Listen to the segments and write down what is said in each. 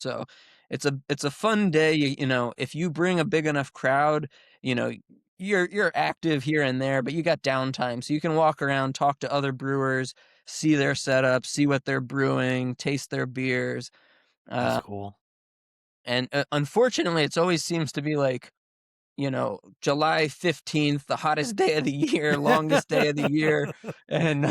So it's a fun day. You know, if you bring a big enough crowd, you know, you're active here and there, but you got downtime, so you can walk around, talk to other brewers, see their setup, see what they're brewing, taste their beers. That's Uh, cool. and Unfortunately, it's always seems to be like, you know, July 15th, the hottest day of the year, longest day of the year, and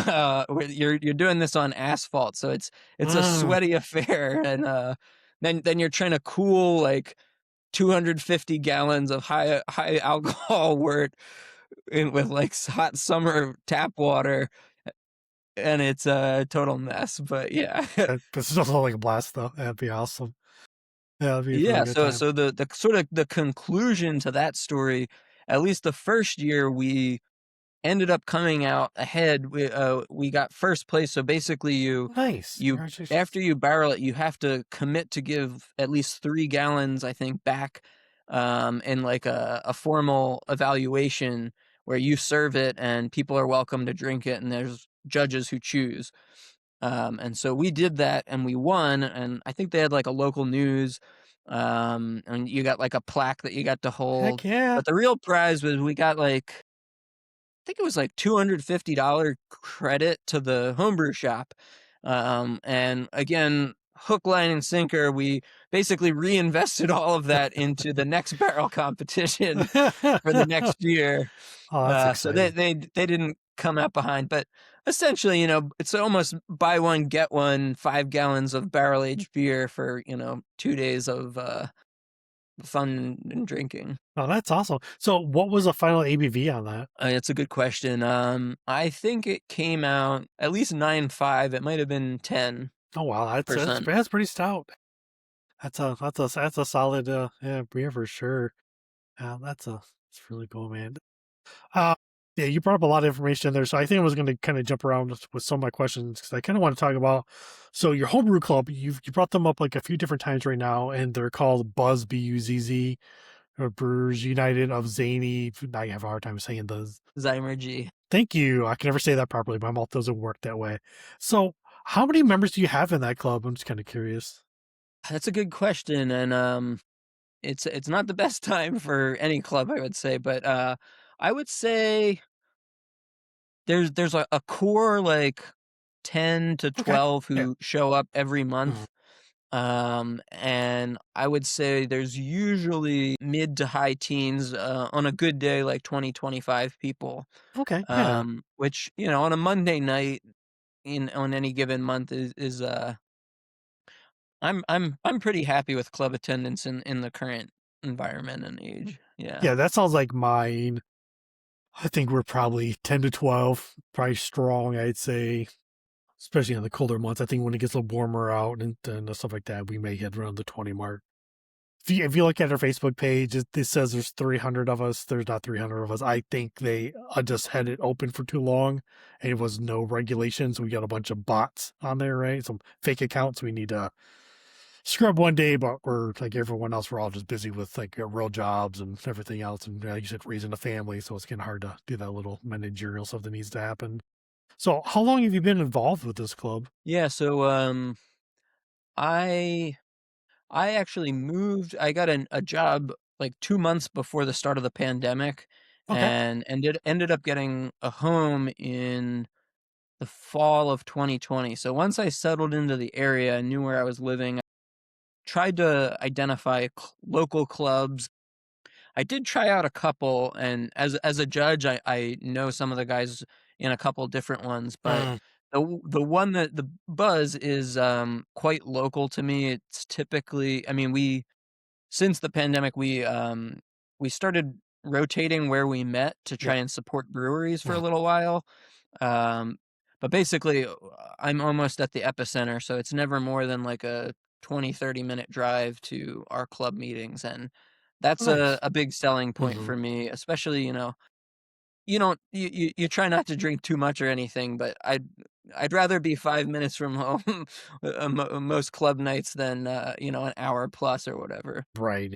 you're doing this on asphalt, so it's a Mm. sweaty affair, and then you're trying to cool like 250 gallons of high alcohol wort with like hot summer tap water, and it's a total mess. But yeah, This is also like a blast, though. That'd be awesome. Yeah, that'd be a really yeah. good So time. so the sort of the conclusion to that story, at least the first year, we ended up coming out ahead. We got first place. So basically, Nice. you Congratulations. after you barrel it, you have to commit to give at least 3 gallons, I think, back in like a formal evaluation where you serve it and people are welcome to drink it, and there's judges who choose. And so we did that and we won. And I think they had like a local news, and you got like a plaque that you got to Heck hold. yeah. But the real prize was we got like, I think it was like $250 credit to the homebrew shop. And again, hook, line, and sinker, we basically reinvested all of that into the next barrel competition for the Oh, next year. that's So exciting. they didn't come out behind, but essentially, you know, it's almost buy one get one, 5 gallons of barrel aged beer for, you know, 2 days of fun and drinking. Oh, that's awesome. So, what was the final ABV on that? It's a good question. I think it came out at least 9.5. It might have been 10%. Oh wow, that's pretty stout. That's a solid yeah, beer for sure. That's really cool, man. Uh, yeah, you brought up a lot of information there, so I think I was going to kind of jump around with some of my questions because I kind of want to talk about. So your homebrew club, you brought them up like a few different times right now, and they're called Buzz BUZZ or Brewers United of Zany. I have a hard time saying those. Zymer G. Thank you. I can never say that properly. My mouth doesn't work that way. So, how many members do you have in that club? I'm just kind of curious. That's a good question, and it's not the best time for any club, I would say, but I would say there's a core like 10 to Okay. 12 Yeah. who show up every Mhm. month. And I would say there's usually mid to high teens, on a good day, like 20, 25 people. Okay. Yeah. Which, you know, on a Monday night on any given month is I'm pretty happy with club attendance in the current environment and age. Yeah. Yeah. That sounds like mine. I think we're probably 10 to 12, probably strong, I'd say, especially in the colder months. I think when it gets a little warmer out and stuff like that, we may hit around the 20 mark. If you look at our Facebook page, it says there's 300 of us. There's not 300 of us. I think they just had it open for too long and it was no regulations. We got a bunch of bots on there, right? Some fake accounts we need to scrub one day, but we're like everyone else, we're all just busy with like our real jobs and everything else. And like you said, raising a family. So it's getting hard to do that little managerial stuff that needs to happen. So how long have you been involved with this club? Yeah, so I I actually moved. I got a job like 2 months before the start of the pandemic, Okay. and ended up getting a home in the fall of 2020. So once I settled into the area and knew where I was living, I tried to identify local clubs. I did try out a couple, and as a judge, I know some of the guys in a couple different ones, but Mm, the one that the Buzz is quite local to me. It's typically, I mean, we since the pandemic, we started rotating where we met to yeah. try and support breweries for a Mm, little while. Um, but basically, I'm almost at the epicenter, so it's never more than like a 20-30 minute drive to our club meetings, and that's nice. a big selling point Hmm. for me, especially, you know, you don't you try not to drink too much or anything, but I'd rather be 5 minutes from home most club nights than, you know, an hour plus or whatever. Right.